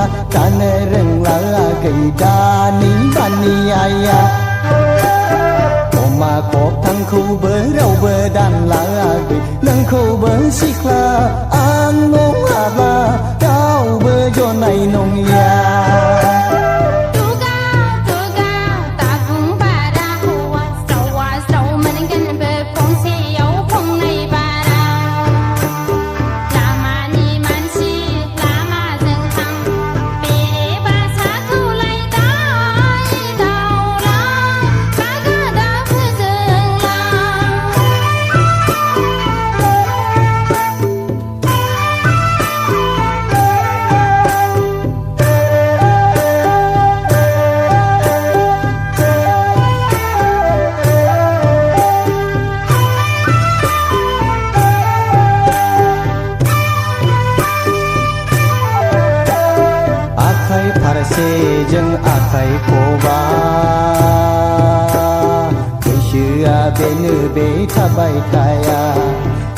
la Kana reng la gầy đa ní ban ní ai à Mà cột thằng khu bờ rau bờ đàn la gầy Nâng khu bờ xích la An ngông hà ba Cao bờ cho này nông ya Sejeng akai koba Kesyua bene be tabai kaya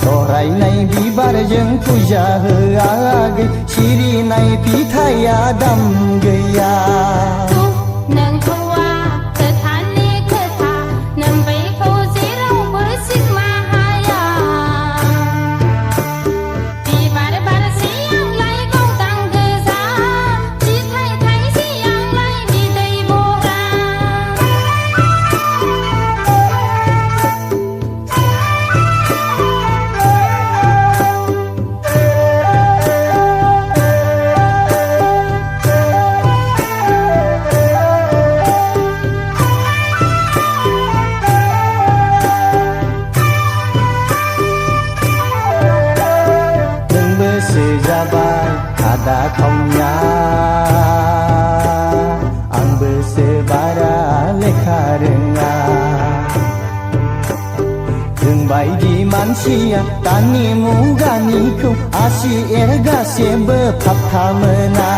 Torai nai bibar jeng puja heage Siri nai pitaya dam gaya Nang kawa ketani keta Nambai kau zirau bersik mahaya Bibar bar siang lai kau tang geza Sejabai ada kaunya Ang bersebara lekha rengar Jeung baidi manusia tani mugani ku Asi erga sebe pap kamena